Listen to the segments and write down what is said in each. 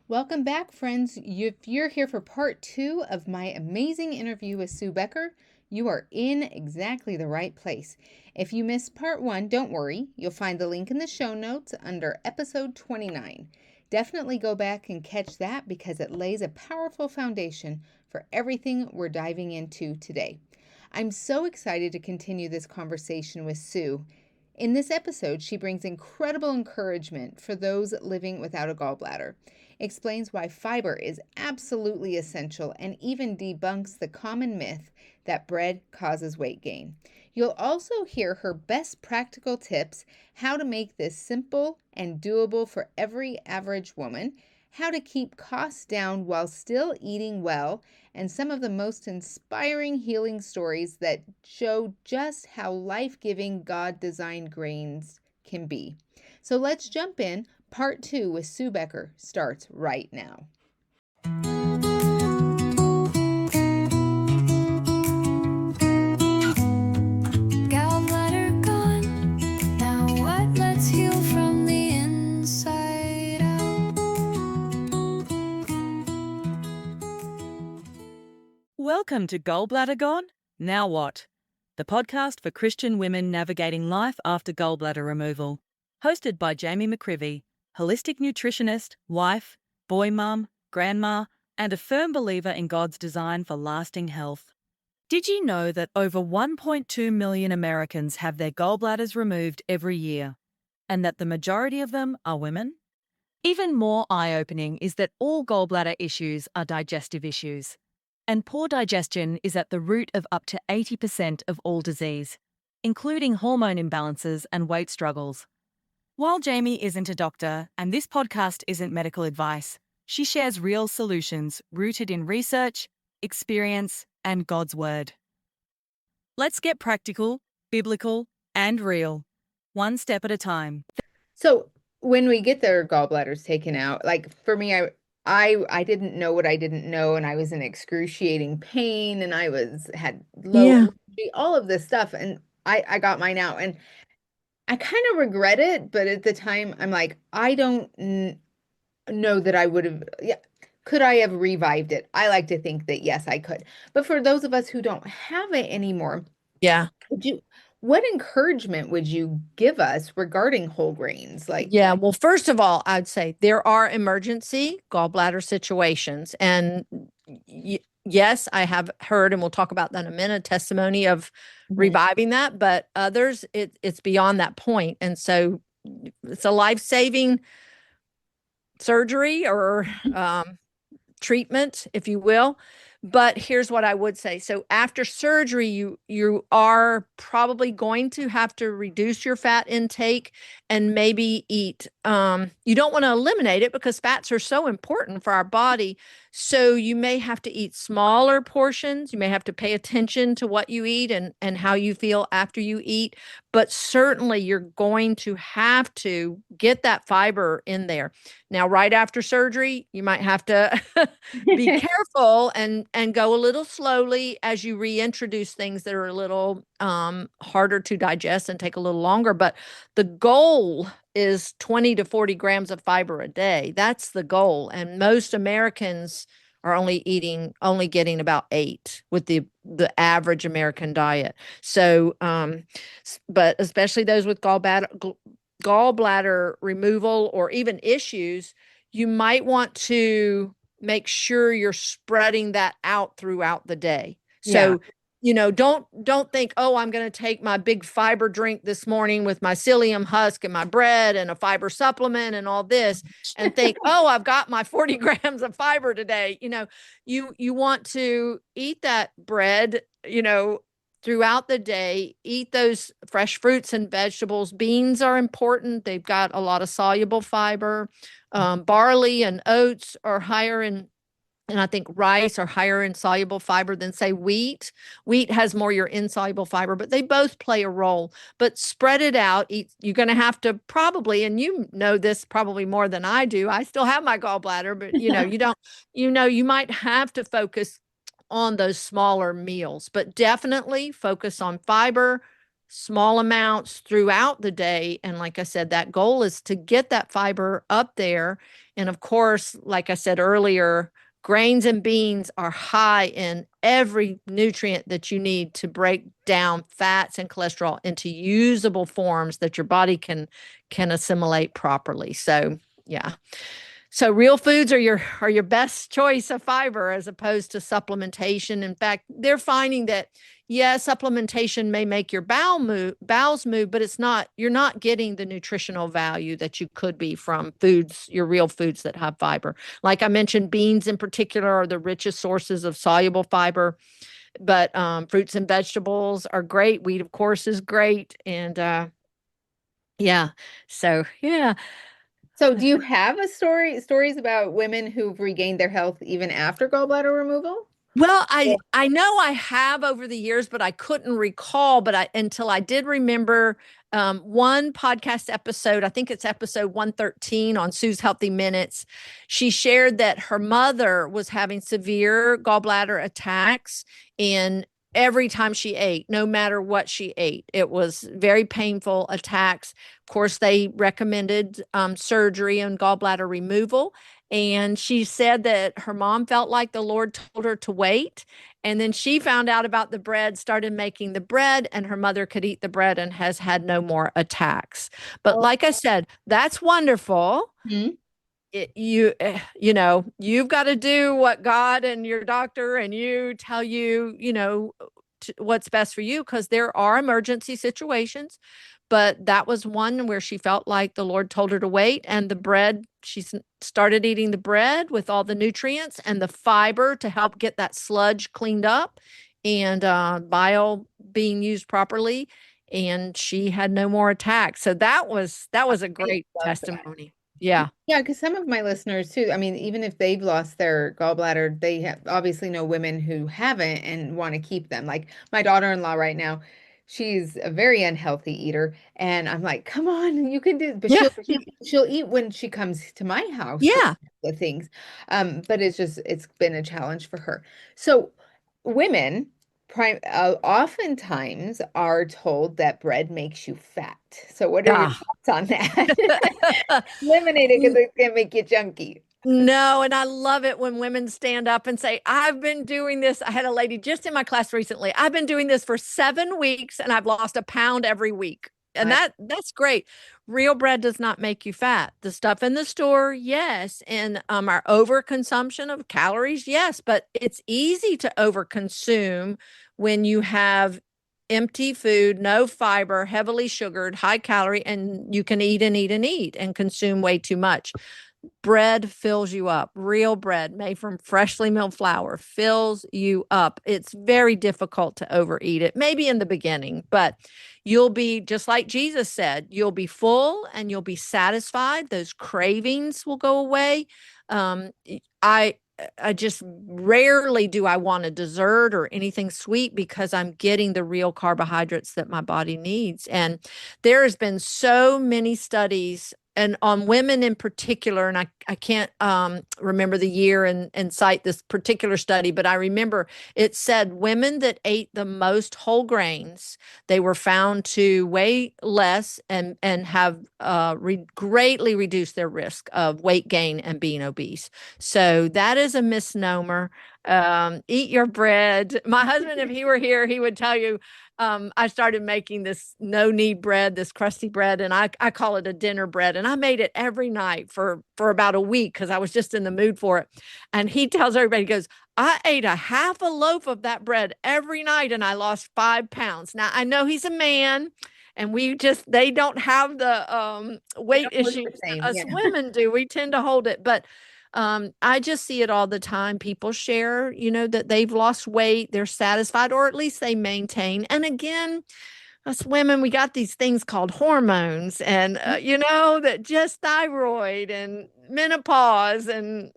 Welcome back, friends. If you're here for part 2 of my amazing interview with Sue Becker, you are in exactly the right place. If you missed part 1, don't worry. You'll find the link in the show notes under episode 29. Definitely go back and catch that because it lays a powerful foundation for everything we're diving into today. I'm so excited to continue this conversation with Sue. In this episode, she brings incredible encouragement for those living without a gallbladder, explains why fiber is absolutely essential, and even debunks the common myth that bread causes weight gain. You'll also hear her best practical tips, how to make this simple and doable for every average woman, how to keep costs down while still eating well, and some of the most inspiring healing stories that show just how life-giving God-designed grains can be. So let's jump in. Part 2 with Sue Becker starts right now. Gallbladder gone. Now what? Let's heal from the inside out. Welcome to Gallbladder Gone? Now what? The podcast for Christian women navigating life after gallbladder removal. Hosted by Jamie McCrivey, holistic nutritionist, wife, boy mum, grandma, and a firm believer in God's design for lasting health. Did you know that over 1.2 million Americans have their gallbladders removed every year, and that the majority of them are women? Even more eye-opening is that all gallbladder issues are digestive issues, and poor digestion is at the root of up to 80% of all disease, including hormone imbalances and weight struggles. While Jamie isn't a doctor and this podcast isn't medical advice, she shares real solutions rooted in research, experience, and God's Word. Let's get practical, biblical, and real, one step at a time. So when we get their gallbladders taken out, like for me, I didn't know what I didn't know, and I was in excruciating pain, and had low energy, all of this stuff, and I got mine out, and I kind of regret it, but at the time, I'm like, I don't know that I would have. Yeah, could I have revived it? I like to think that yes, I could. But for those of us who don't have it anymore, Yeah. what encouragement would you give us regarding whole grains? Yeah. Well, first of all, I'd say there are emergency gallbladder situations. And yes, I have heard, and we'll talk about that in a minute, testimony of reviving that, but others, it's beyond that point. And so it's a life-saving surgery or treatment, if you will. But here's what I would say. So after surgery, you are probably going to have to reduce your fat intake and maybe eat. You don't want to eliminate it because fats are so important for our body. So you may have to eat smaller portions. You may have to pay attention to what you eat and how you feel after you eat. But certainly you're going to have to get that fiber in there. Now, right after surgery, you might have to be careful and go a little slowly as you reintroduce things that are a little harder to digest and take a little longer. But the goal is 20 to 40 grams of fiber a day. That's the goal. And most Americans are only getting about 8 with the average American diet. So, but especially those with gallbladder removal or even issues, you might want to make sure you're spreading that out throughout the day. So, don't think, oh, I'm going to take my big fiber drink this morning with my psyllium husk and my bread and a fiber supplement and all this and think, oh, I've got my 40 grams of fiber today. You want to eat that bread, throughout the day, eat those fresh fruits and vegetables. Beans are important. They've got a lot of soluble fiber. Barley and oats are higher in, and I think rice are higher in soluble fiber than, say, wheat. Wheat has more your insoluble fiber, but they both play a role. But spread it out. You're going to have to probably, and you know this probably more than I do. I still have my gallbladder, but you don't, you might have to focus on those smaller meals, but definitely focus on fiber, small amounts throughout the day. And like I said, that goal is to get that fiber up there And of course, like I said earlier, grains and beans are high in every nutrient that you need to break down fats and cholesterol into usable forms that your body can assimilate properly. So, yeah. So real foods are your best choice of fiber as opposed to supplementation. In fact, they're finding that supplementation may make your bowels move, but you're not getting the nutritional value that you could be from foods, your real foods that have fiber. Like I mentioned, beans in particular are the richest sources of soluble fiber, but fruits and vegetables are great. Wheat, of course, is great. And yeah, so yeah. So, do you have stories about women who've regained their health even after gallbladder removal? Well, Yeah. I know I have over the years, but I couldn't recall. But I until I did remember one podcast episode. I think it's episode 113 on Sue's Healthy Minutes. She shared that her mother was having severe gallbladder attacks, and every time she ate, no matter what she ate, it was very painful attacks. Of course, they recommended surgery and gallbladder removal. And she said that her mom felt like the Lord told her to wait. And then she found out about the bread, started making the bread, and her mother could eat the bread and has had no more attacks. But Oh. like I said, that's wonderful. Mhm. You've got to do what God and your doctor and you tell you, what's best for you, because there are emergency situations. But that was one where she felt like the Lord told her to wait, and the bread, started eating the bread with all the nutrients and the fiber to help get that sludge cleaned up, and bile being used properly, and she had no more attacks. So that was a I great love that. testimony. Yeah. Yeah, because some of my listeners too, I mean, even if they've lost their gallbladder, they have obviously know women who haven't and want to keep them. Like my daughter-in-law right now, she's a very unhealthy eater, and I'm like, come on, you can do it. But Yeah. she'll eat when she comes to my house for Yeah. the things. But it's been a challenge for her. So women oftentimes are told that bread makes you fat. So what are your Yeah. thoughts on that? Eliminate it because it's gonna make you chunky. No, and I love it when women stand up and say, I've been doing this. I had a lady just in my class recently. I've been doing this for 7 weeks and I've lost a pound every week. And I that's great. Real bread does not make you fat. The stuff in the store, yes. And our overconsumption of calories, yes. But it's easy to overconsume when you have empty food, no fiber, heavily sugared, high calorie, and you can eat and eat and eat and consume way too much. Bread fills you up. Real bread made from freshly milled flour fills you up. It's very difficult to overeat it, maybe in the beginning, but you'll be just like Jesus said, you'll be full and you'll be satisfied. Those cravings will go away. Um, I I just rarely do I want a dessert or anything sweet because I'm getting the real carbohydrates that my body needs. And there has been so many studies and on women in particular, and I can't remember the year and cite this particular study, but I remember it said women that ate the most whole grains, they were found to weigh less and have greatly reduced their risk of weight gain and being obese. So that is a misnomer. Eat your bread. My husband, if he were here, he would tell you I started making this no knead bread, this crusty bread, and I call it a dinner bread. And I made it every night for about a week because I was just in the mood for it. And he tells everybody, he goes, I ate a half a loaf of that bread every night and I lost 5 pounds. Now I know he's a man and they don't have the they weight don't look issues the that same. us Yeah. women do. We tend to hold it, but I just see it all the time. People share, that they've lost weight, they're satisfied, or at least they maintain. And again, us women, we got these things called hormones, and that just thyroid and menopause and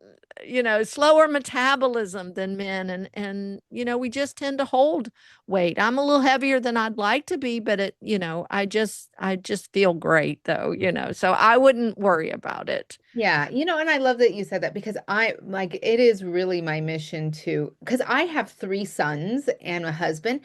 slower metabolism than men, and we just tend to hold weight. I'm a little heavier than I'd like to be, but I just feel great though, so I wouldn't worry about it. Yeah, and I love that you said that because I like it is really my mission to because I have three sons and a husband,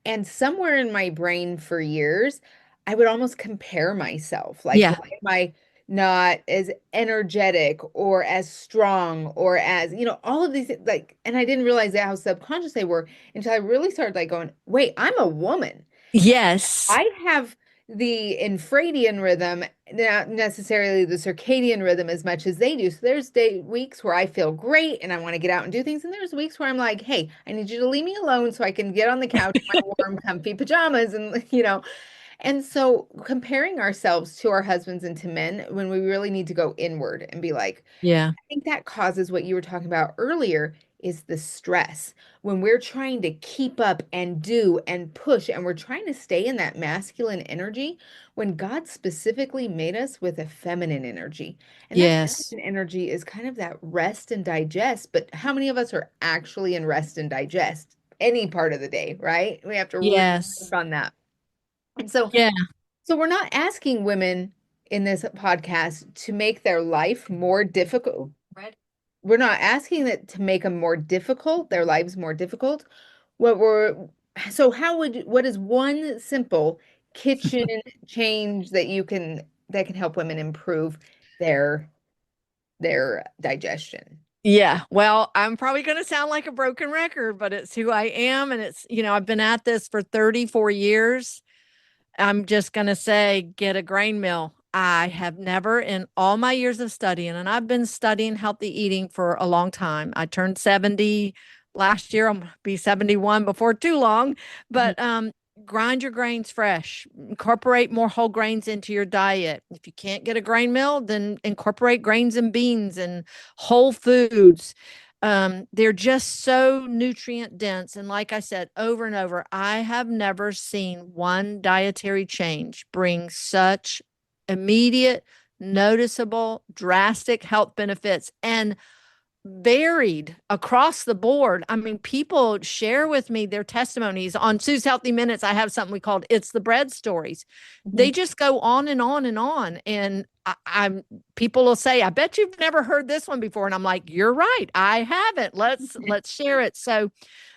and somewhere in my brain for years, I would almost compare myself. Like, Yeah. why am I not as energetic or as strong or as, all of these like, and I didn't realize how subconscious they were until I really started like going, wait, I'm a woman. Yes. I have the infradian rhythm, not necessarily the circadian rhythm as much as they do. So there's weeks where I feel great and I want to get out and do things. And there's weeks where I'm like, hey, I need you to leave me alone so I can get on the couch in my warm, comfy pajamas. And so comparing ourselves to our husbands and to men when we really need to go inward and be like, Yeah. I think that causes what you were talking about earlier is the stress. When we're trying to keep up and do and push, and we're trying to stay in that masculine energy, when God specifically made us with a feminine energy. And that Yes. feminine energy is kind of that rest and digest. But how many of us are actually in rest and digest any part of the day, right? We have to really work Yes. on that. And so, Yeah. so we're not asking women in this podcast to make their life more difficult. Right. We're not asking that to make them more difficult, their lives more difficult. What we're so what is one simple kitchen change that can help women improve their digestion? Yeah. Well, I'm probably going to sound like a broken record, but it's who I am. And it's, I've been at this for 34 years. I'm just going to say, get a grain mill. I have never in all my years of studying, and I've been studying healthy eating for a long time. I turned 70 last year. I'm going to be 71 before too long, Mhm. but grind your grains fresh. Incorporate more whole grains into your diet. If you can't get a grain mill, then incorporate grains and beans and whole foods. They're just so nutrient dense. And like I said over and over, I have never seen one dietary change bring such immediate, noticeable, drastic health benefits and varied across the board. I mean, people share with me their testimonies on Sue's Healthy Minutes. I have something we called It's the Bread Stories. They Mhm. just go on and on and on. And I'm people will say, I bet you've never heard this one before. And I'm like, you're right. I haven't. Let's share it. So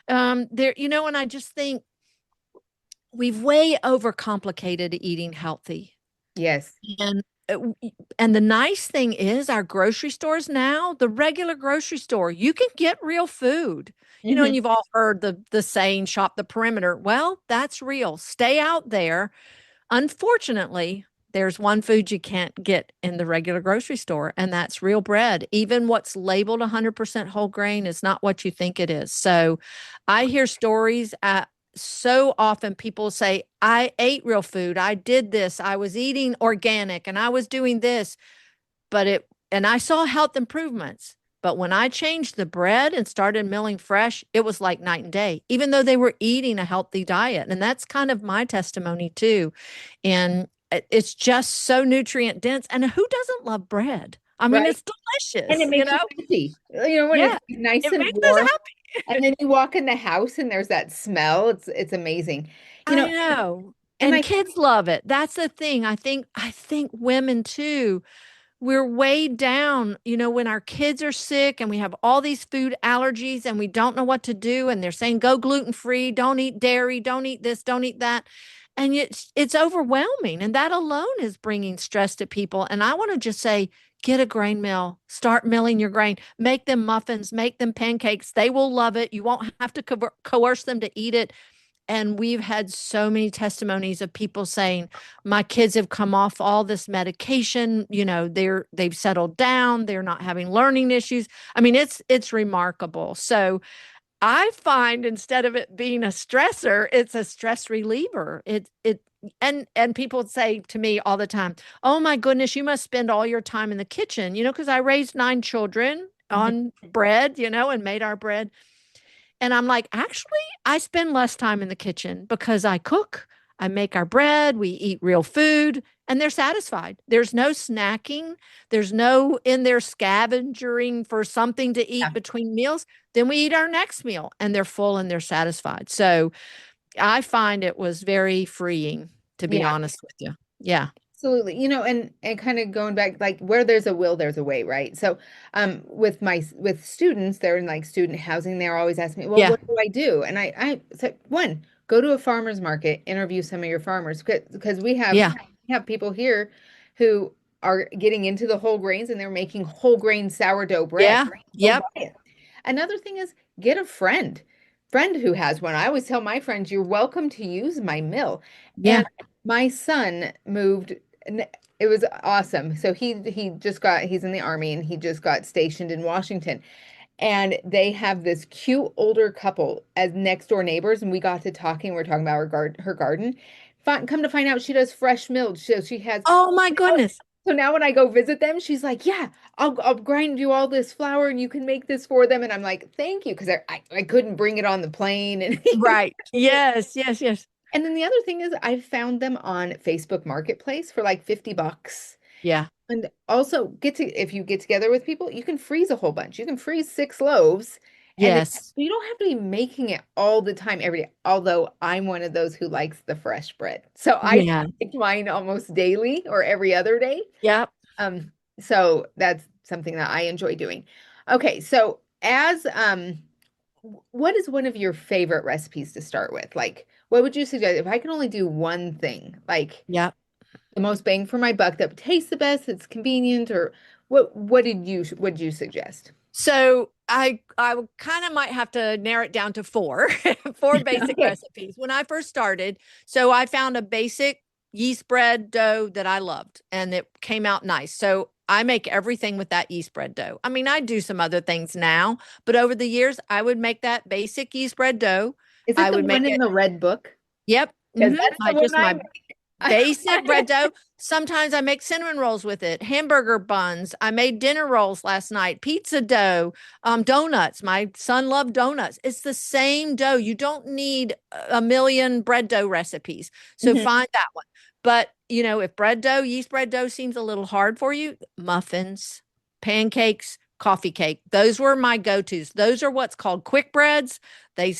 there, and I just think we've way overcomplicated eating healthy. Yes. And and the nice thing is our grocery stores now, the regular grocery store, you can get real food. And Mhm. you've all heard the saying shop the perimeter. Well, that's real. Stay out there. Unfortunately, there's one food you can't get in the regular grocery store, and that's real bread. Even what's labeled 100% whole grain is not what you think it is. So I hear stories so often people say, I ate real food. I did this. I was eating organic and I was doing this, and I saw health improvements. But when I changed the bread and started milling fresh, it was like night and day, even though they were eating a healthy diet. And that's kind of my testimony too. And it's just so nutrient dense. And who doesn't love bread? I mean, Right. it's And it delicious, makes you happy. When it's Yeah, nice it and makes us warm. And happy. then you walk in the house and there's that smell. It's amazing. You know, I know. and And I kids love it. That's the thing. I think women too, we're weighed down, when our kids are sick and we have all these food allergies and we don't know what to do and they're saying go gluten free, don't eat dairy, don't eat this, don't eat that. And it's overwhelming and that alone is bringing stress to people. And I want to just say get a grain mill, start milling your grain, make them muffins, make them pancakes. They will love it. You won't have to coerce them to eat it. And we've had so many testimonies of people saying, my kids have come off all this medication, they've settled down, they're not having learning issues. I mean, it's remarkable. So I find instead of it being a stressor, it's a stress reliever. And people say to me all the time, oh my goodness, you must spend all your time in the kitchen, because I raised 9 children Mhm. on bread, and made our bread. And I'm like, actually, I spend less time in the kitchen because I cook, I make our bread, we eat real food, and they're satisfied. There's no snacking, there's no in there scavenging for something to Yeah. eat between meals. Then we eat our next meal and they're full and they're satisfied. So I find it was very freeing, to be Yeah. honest with you. Yeah. Absolutely. And kind of going back, like where there's a will, there's a way, right? So, with students, they're in like student housing. They're always asking me, well, Yeah. what do I do? And I said, one, go to a farmer's market, interview some of your farmers, because we Yeah. have people here who are getting into the whole grains and they're making whole grain sourdough bread. Yeah. Go Yep. buy it. Another thing is get a friend who has one. I always tell my friends, you're welcome to use my mill. Yeah. And my son moved, and it was awesome. So he's in the army and he just got stationed in Washington. And they have this cute older couple as next door neighbors, and we got to talking. We're talking about her garden. Come to find out, she does fresh milled. So she has. Oh my goodness. So now when I go visit them, she's like, "Yeah, I'll grind you all this flour, and you can make this for them." And I'm like, "Thank you," because I couldn't bring it on the plane. And Right. Yes. Yes. Yes. and then the other thing is, I found them on Facebook Marketplace for like $50. Yeah. And also if you get together with people, you can freeze a whole bunch. You can freeze 6 loaves and Yes. you don't have to be making it all the time every day. Although I'm one of those who likes the fresh bread. So I Yeah. make mine almost daily or every other day. Yep. So that's something that I enjoy doing. Okay, so what is one of your favorite recipes to start with? Like, what would you suggest if I can only do one thing? Like Yep. the most bang for my buck that tastes the best, it's convenient, or what did you suggest? So I kind of might have to narrow it down to four, four basic Okay. recipes. When I first started, so I found a basic yeast bread dough that I loved and it came out nice. So I make everything with that yeast bread dough. I mean, I do some other things now, but over the years, I would make that basic yeast bread dough. Is it I the would make one in it. the red book? Yep. Because that's I the one just I my make. basic bread dough. Sometimes I make cinnamon rolls with it, hamburger buns. I made dinner rolls last night, pizza dough, donuts. My son loved donuts. It's the same dough. You don't need a million bread dough recipes. So Mhm. find that one. But, if yeast bread dough seems a little hard for you, muffins, pancakes, coffee cake, those were my go-tos. Those are what's called quick breads.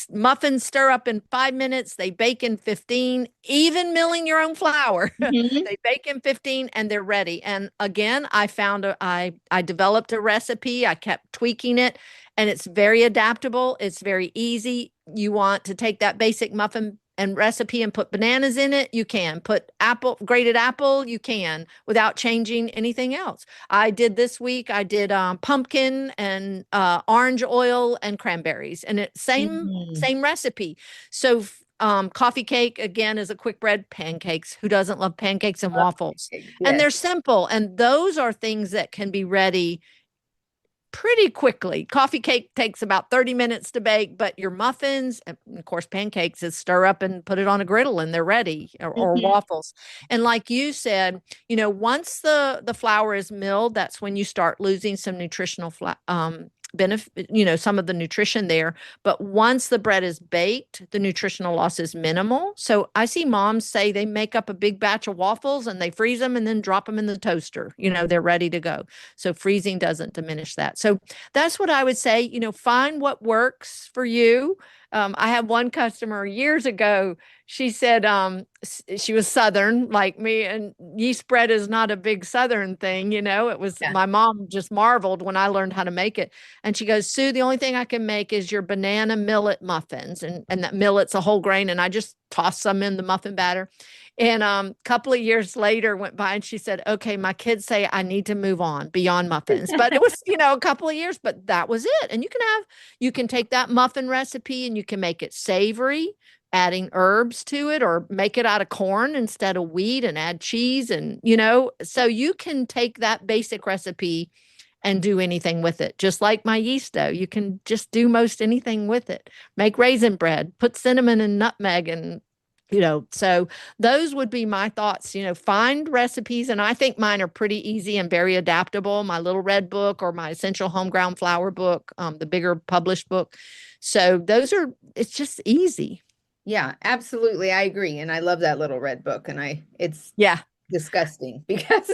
Muffins stir up in 5 minutes. They bake in 15, even milling your own flour. Mhm. They bake in 15 and they're ready. And again, I developed a recipe. I kept tweaking it and it's very adaptable. It's very easy. You want to take that basic muffin and recipe and put bananas in it, you can. Put grated apple, you can, without changing anything else. I did this week, I did pumpkin and orange oil and cranberries, and it Mhm. same recipe. So coffee cake again is a quick bread. Pancakes, who doesn't love pancakes and waffles? And Yes. they're simple, and those are things that can be ready pretty quickly. Coffee cake takes about 30 minutes to bake, but your muffins, and of course, pancakes is stir up and put it on a griddle and they're ready, or Mhm. waffles. And like you said, once the flour is milled, that's when you start losing some nutritional benefit, some of the nutrition there. But once the bread is baked, the nutritional loss is minimal. So I see moms say they make up a big batch of waffles and they freeze them and then drop them in the toaster. They're ready to go. So freezing doesn't diminish that. So that's what I would say. Find what works for you. I had one customer years ago. She said she was Southern like me, and yeast bread is not a big Southern thing. It was Yeah. my mom just marveled when I learned how to make it. And she goes, Sue, the only thing I can make is your banana millet muffins. And that millet's a whole grain. And I just toss some in the muffin batter. And a couple of years later went by and she said, okay, my kids say I need to move on beyond muffins. But it was, a couple of years, but that was it. And you can take that muffin recipe and you can make it savory, adding herbs to it, or make it out of corn instead of wheat and add cheese. And, so you can take that basic recipe and do anything with it. Just like my yeast dough, you can just do most anything with it. Make raisin bread, put cinnamon and nutmeg and so those would be my thoughts. Find recipes, and I think mine are pretty easy and very adaptable. My little red book or my essential home ground flour book, the bigger published book. So it's just easy. Yeah, absolutely. I agree. And I love that little red book. And it's Yeah. disgusting because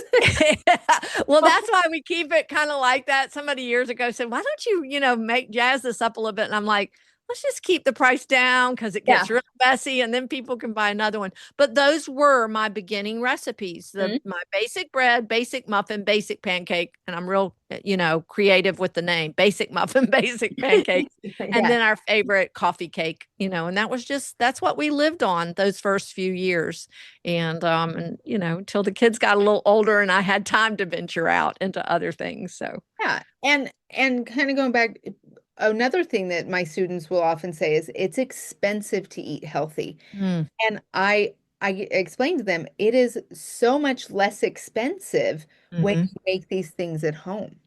Well, that's why we keep it kind of like that. Somebody years ago said, why don't you, make jazz this up a little bit? And I'm like, let's just keep the price down because it Yeah. gets real messy and then people can buy another one. But those were my beginning recipes, my basic bread, basic muffin, basic pancake. And I'm real, creative with the name, basic muffin, basic pancake. And Yeah. then our favorite coffee cake, and that's what we lived on those first few years. And until the kids got a little older and I had time to venture out into other things. So Yeah. And kind of going back, another thing that my students will often say is it's expensive to eat healthy. Mm. And I explained to them it is so much less expensive when Mhm. you make these things at home. And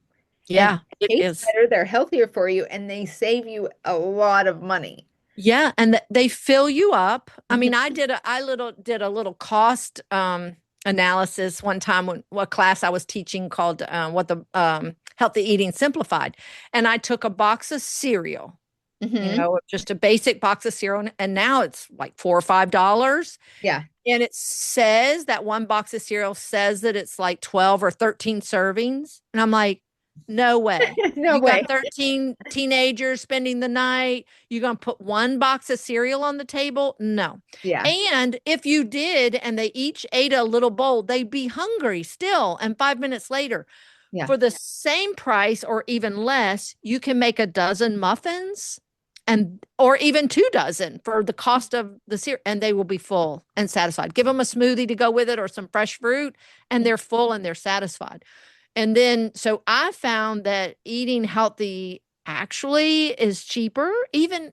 Yeah, it they taste is. better, they're healthier for you, and they save you a lot of money. Yeah, and they fill you up. I mean, Mhm. I did a little cost analysis one time when what class I was teaching called what the healthy eating simplified, and I took a box of cereal, Mhm. just a basic box of cereal, and now it's like $4 or $5. Yeah. And it says that one box of cereal says that it's like 12 or 13 servings. And I'm like, no way. No You got way. 13 teenagers spending the night. You're going to put one box of cereal on the table? No. Yeah. And if you did, and they each ate a little bowl, they'd be hungry still. And 5 minutes later, Yeah. for the same price or even less, you can make a dozen muffins or even 2 dozen for the cost of the cereal, and they will be full and satisfied. Give them a smoothie to go with it or some fresh fruit, and they're full and they're satisfied. And then, so I found that eating healthy actually is cheaper, even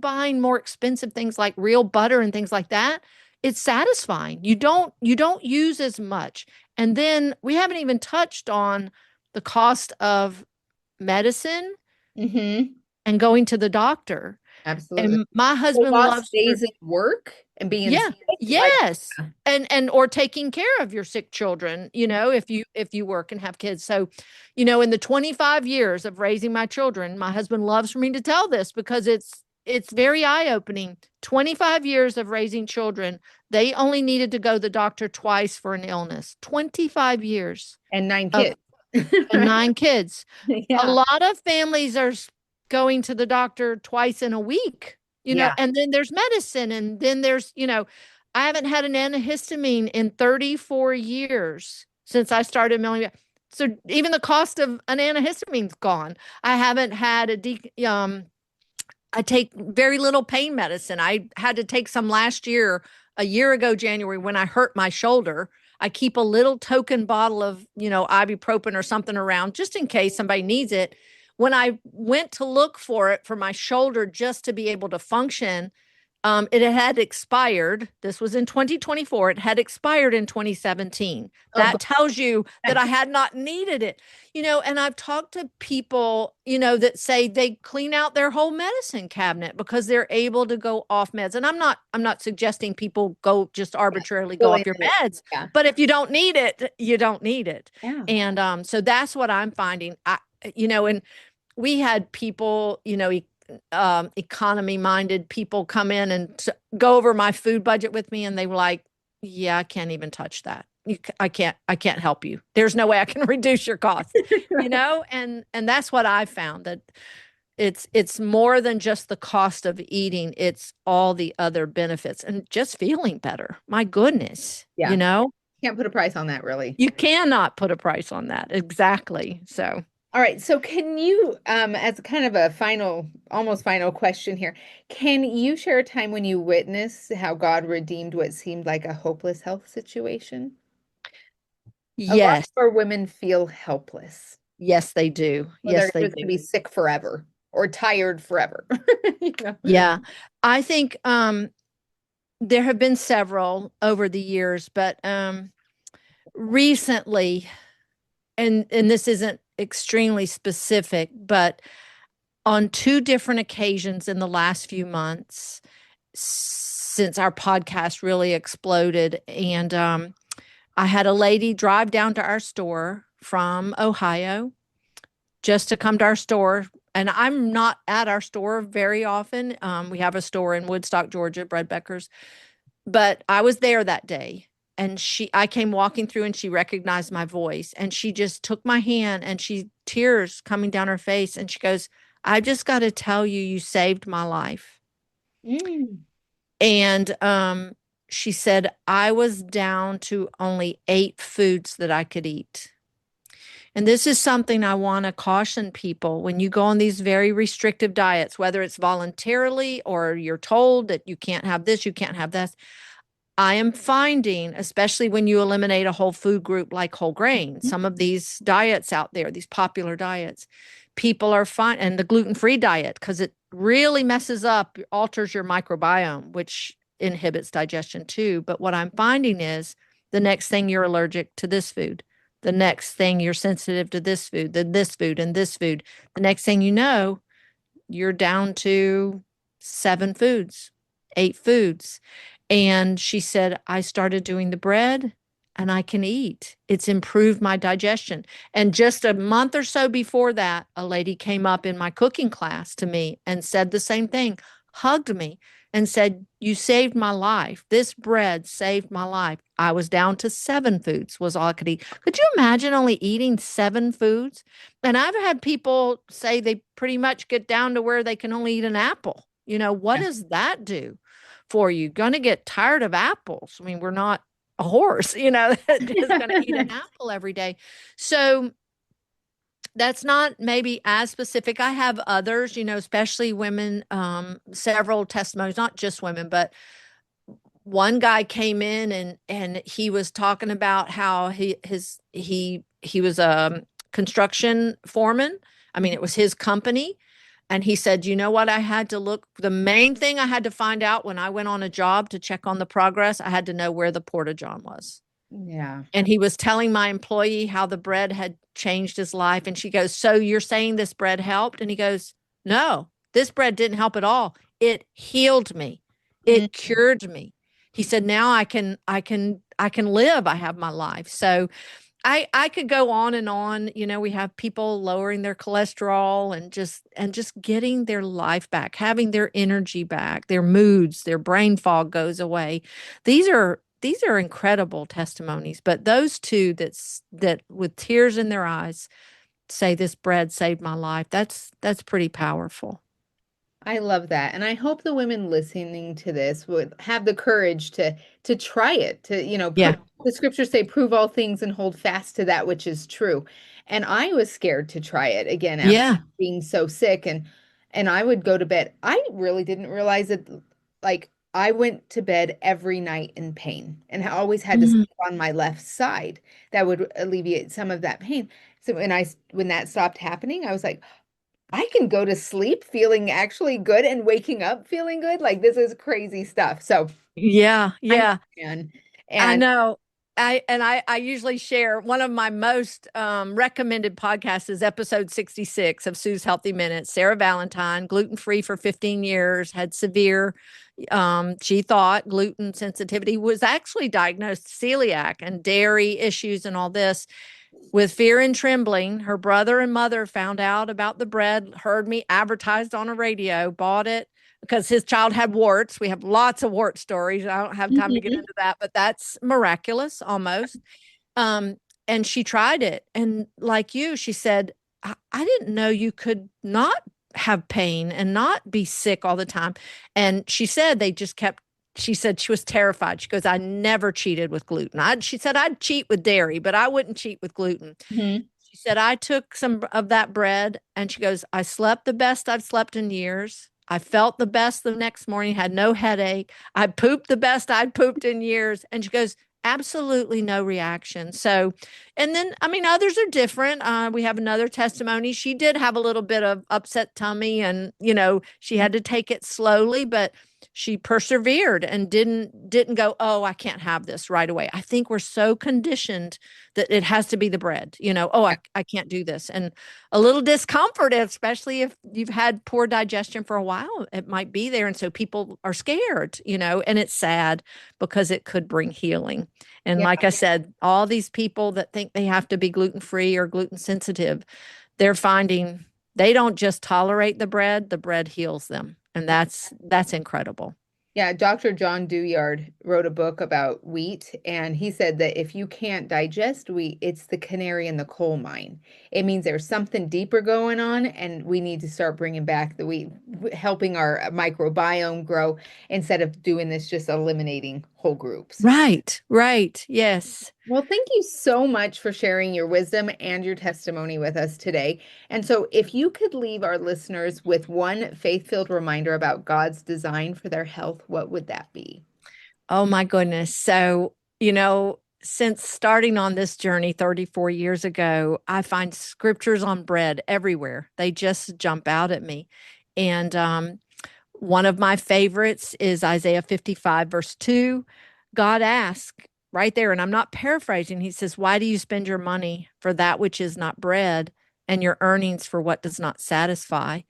buying more expensive things like real butter and things like that. It's satisfying. You don't use as much. And then we haven't even touched on the cost of medicine Mm-hmm. and going to the doctor. Absolutely. And my The husband lost loves days at work and being yeah, sick, like, yes. And or taking care of your sick children, if you work and have kids. So, in the 25 years of raising my children, my husband loves for me to tell this because it's very eye-opening. 25 years of raising children, they only needed to go to the doctor twice for an illness. 25 years and 9 of kids. and 9 kids. A Yeah. lot of families are going to the doctor twice in a week, Yeah. and then there's medicine, and then there's, I haven't had an antihistamine in 34 years since I started milling. So even the cost of an antihistamine's gone. I haven't had I take very little pain medicine. I had to take some last year, a year ago, January, when I hurt my shoulder. I keep a little token bottle of, ibuprofen or something around just in case somebody needs it. When I went to look for it for my shoulder just to be able to function, it had expired. This was in 2024. It had expired in 2017. Oh, That tells you that I had not needed it. And I've talked to people, that say they clean out their whole medicine cabinet because they're able to go off meds. And I'm not suggesting people go just arbitrarily go really off your limited. meds, Yeah. but if you don't need it, you don't need it. Yeah. And so that's what I'm finding. And we had people, economy minded people come in and go over my food budget with me, and they were like, yeah, I can't even touch that. I can't help you. There's no way I can reduce your costs, and that's what I found, that it's more than just the cost of eating. It's all the other benefits and just feeling better. My goodness, Yeah. Can't put a price on that, really. you cannot put a price on that. Exactly. So. All right. So can you, as kind of a almost final question here, can you share a time when you witnessed how God redeemed what seemed like a hopeless health situation? A lot Yes. more women feel helpless. Yes, they do. Well, they're Yes, they just going to do. be sick forever or tired forever. Yeah. I think there have been several over the years, but recently, and this isn't extremely specific, but on 2 different occasions in the last few months since our podcast really exploded, and I had a lady drive down to our store from Ohio just to come to our store. And I'm not at our store very often. We have a store in Woodstock, Georgia, Beckers. But I was there that day, and I came walking through, and she recognized my voice, and she just took my hand, and tears coming down her face, and she goes, I just got to tell you, you saved my life. Mm. And she said, I was down to only 8 foods that I could eat. And this is something I want to caution people when you go on these very restrictive diets, whether it's voluntarily or you're told that you can't have this, you can't have this. I am finding, especially when you eliminate a whole food group like whole grain, some of these diets out there, these popular diets, people are fine, and the gluten-free diet, because it really messes up, alters your microbiome, which inhibits digestion too. But what I'm finding is the next thing you're allergic to this food, the next thing you're sensitive to this food, then this food, and this food. The next thing you know, you're down to 7 foods, 8 foods. And she said, I started doing the bread and I can eat. It's improved my digestion. And just a month or so before that, a lady came up in my cooking class to me and said the same thing, hugged me and said, you saved my life. This bread saved my life. I was down to 7 foods was all I could eat. Could you imagine only eating 7 foods? And I've had people say they pretty much get down to where they can only eat an apple. What Yeah. does that do for you? Going to get tired of apples. I mean, we're not a horse, that is going to eat an apple every day. So that's not maybe as specific. I have others, especially women, several testimonies, not just women, but one guy came in and he was talking about how he was a construction foreman. I mean, it was his company. And he said, you know what? The main thing I had to find out when I went on a job to check on the progress, I had to know where the porta john was. Yeah. And he was telling my employee how the bread had changed his life. And she goes, so you're saying this bread helped? And he goes, no, this bread didn't help at all. It healed me. Mm. It cured me. He said, now I can live. I have my life. So I could go on and on. We have people lowering their cholesterol and just getting their life back, having their energy back, their moods, their brain fog goes away. These are incredible testimonies, but those two that with tears in their eyes say this bread saved my life. That's pretty powerful. I love that. And I hope the women listening to this would have the courage to try it, to, Yeah. the scriptures say prove all things and hold fast to that which is true. And I was scared to try it again after Yeah. being so sick and I would go to bed. I really didn't realize it, like I went to bed every night in pain and I always had to Mhm. sleep on my left side. That would alleviate some of that pain. So when that stopped happening, I was like, I can go to sleep feeling actually good and waking up feeling good. Like this is crazy stuff. So Yeah. I'm Yeah. a fan. I And know. I usually share one of my most recommended podcasts is episode 66 of Sue's Healthy Minutes. Sarah Valentine, gluten-free for 15 years, had severe, she thought gluten sensitivity, was actually diagnosed celiac and dairy issues and all this. With fear and trembling, her brother and mother found out about the bread, heard me advertised on a radio, bought it because his child had warts. We have lots of wart stories. I don't have time to get Mhm. into that, but that's miraculous almost. Um, and she tried it. And like you, she said, I didn't know you could not have pain and not be sick all the time. And she said she said she was terrified. She goes, I never cheated with gluten. She said, I'd cheat with dairy, but I wouldn't cheat with gluten. Mhm. She said, I took some of that bread and she goes, I slept the best I've slept in years. I felt the best the next morning, had no headache. I pooped the best I'd pooped in years. And she goes, absolutely no reaction. So, and then, I mean, others are different. We have another testimony. She did have a little bit of upset tummy and, she had to take it slowly, but she persevered and didn't go, oh, I can't have this right away. I think we're so conditioned that it has to be the bread, oh, Yeah. I can't do this. And a little discomfort, especially if you've had poor digestion for a while, it might be there. And so people are scared, and it's sad because it could bring healing. And Yeah. like I said, all these people that think they have to be gluten-free or gluten sensitive, they're finding they don't just tolerate the bread heals them. And that's incredible. Yeah, Dr. John Dewyard wrote a book about wheat, and he said that if you can't digest wheat, it's the canary in the coal mine. It means there's something deeper going on, and we need to start bringing back the wheat, helping our microbiome grow instead of doing this, just eliminating whole groups. Right, right. Yes. Well, thank you so much for sharing your wisdom and your testimony with us today. And so, if you could leave our listeners with one faith-filled reminder about God's design for their health, what would that be? Oh my goodness. So, since starting on this journey 34 years ago, I find scriptures on bread everywhere. They just jump out at me. And one of my favorites is Isaiah 55, verse 2. God asks right there, and I'm not paraphrasing. He says, "Why do you spend your money for that which is not bread and your earnings for what does not satisfy?"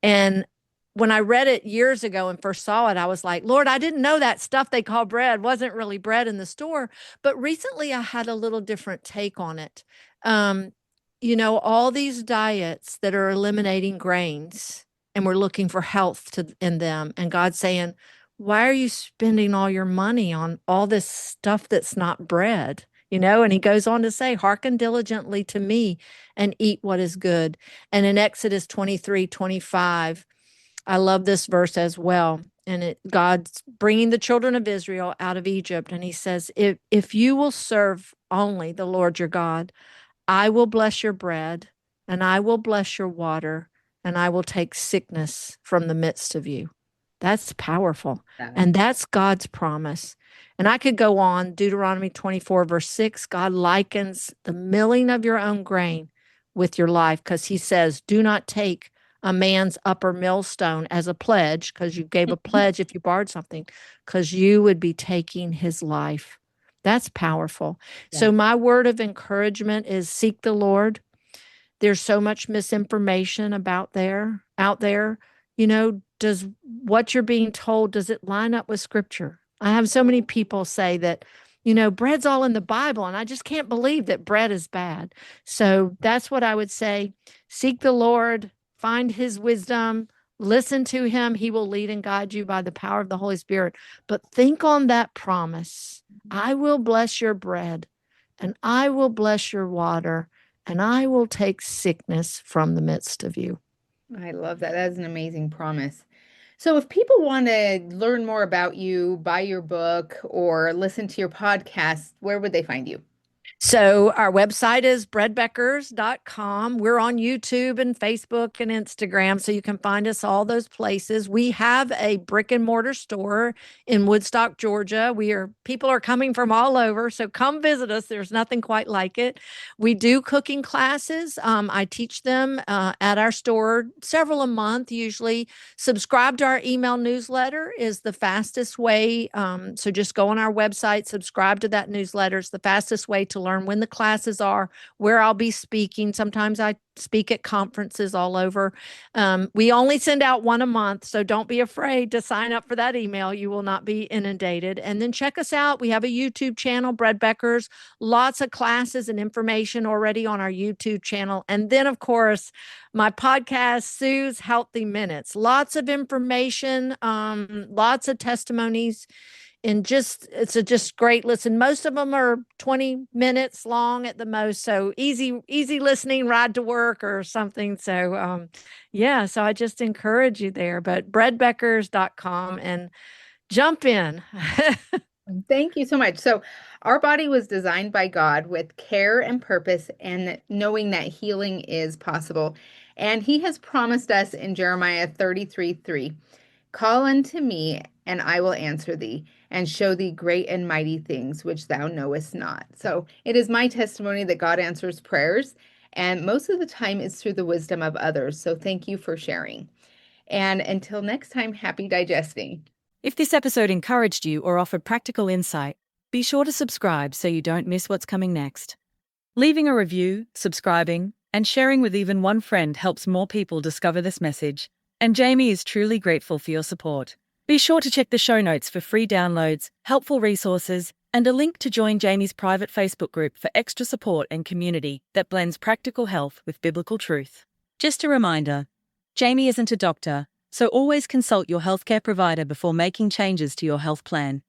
And when I read it years ago and first saw it, I was like, Lord, I didn't know that stuff they call bread wasn't really bread in the store. But recently I had a little different take on it. Um, all these diets that are eliminating grains and we're looking for health in them. And God's saying, why are you spending all your money on all this stuff that's not bread? And he goes on to say, hearken diligently to me and eat what is good. And in Exodus 23:25, I love this verse as well. And God's bringing the children of Israel out of Egypt. And he says, if you will serve only the Lord your God, I will bless your bread and I will bless your water and I will take sickness from the midst of you. That's powerful. Yeah. And that's God's promise. And I could go on. Deuteronomy 24, verse 6, God likens the milling of your own grain with your life because he says, do not take a man's upper millstone as a pledge, because you gave a pledge if you borrowed something, because you would be taking his life. That's powerful. Yeah. So my word of encouragement is seek the Lord. There's so much misinformation out there. Does what you're being told, does it line up with scripture? I have so many people say that, bread's all in the Bible, and I just can't believe that bread is bad. So that's what I would say. Seek the Lord, find his wisdom, listen to him. He will lead and guide you by the power of the Holy Spirit. But think on that promise. I will bless your bread, and I will bless your water, and I will take sickness from the midst of you. I love that. That's an amazing promise. So, if people want to learn more about you, buy your book, or listen to your podcast, where would they find you? So our website is breadbeckers.com. We're on YouTube and Facebook and Instagram, so you can find us all those places. We have a brick and mortar store in Woodstock, Georgia. People are coming from all over, so come visit us. There's nothing quite like it. We do cooking classes. I teach them at our store, several a month usually. Subscribe to our email newsletter is the fastest way. So just go on our website, subscribe to that newsletter. It's the fastest way to learn when the classes are, where I'll be speaking. Sometimes I speak at conferences all over. We only send out one a month, so don't be afraid to sign up for that email. You will not be inundated. And then check us out. We have a YouTube channel, Bread Beckers, lots of classes and information already on our YouTube channel. And then, of course, my podcast, Sue's Healthy Minutes, lots of information, lots of testimonies. And it's just great listen. Most of them are 20 minutes long at the most. So easy listening, ride to work or something. So, so I just encourage you there, but breadbeckers.com and jump in. Thank you so much. So, our body was designed by God with care and purpose, and knowing that healing is possible. And he has promised us in Jeremiah 33:3, call unto me, and I will answer thee, and show thee great and mighty things which thou knowest not. So it is my testimony that God answers prayers, and most of the time it's through the wisdom of others. So thank you for sharing. And until next time, happy digesting. If this episode encouraged you or offered practical insight, be sure to subscribe so you don't miss what's coming next. Leaving a review, subscribing, and sharing with even one friend helps more people discover this message. And Jamie is truly grateful for your support. Be sure to check the show notes for free downloads, helpful resources, and a link to join Jamie's private Facebook group for extra support and community that blends practical health with biblical truth. Just a reminder, Jamie isn't a doctor, So always consult your healthcare provider before making changes to your health plan.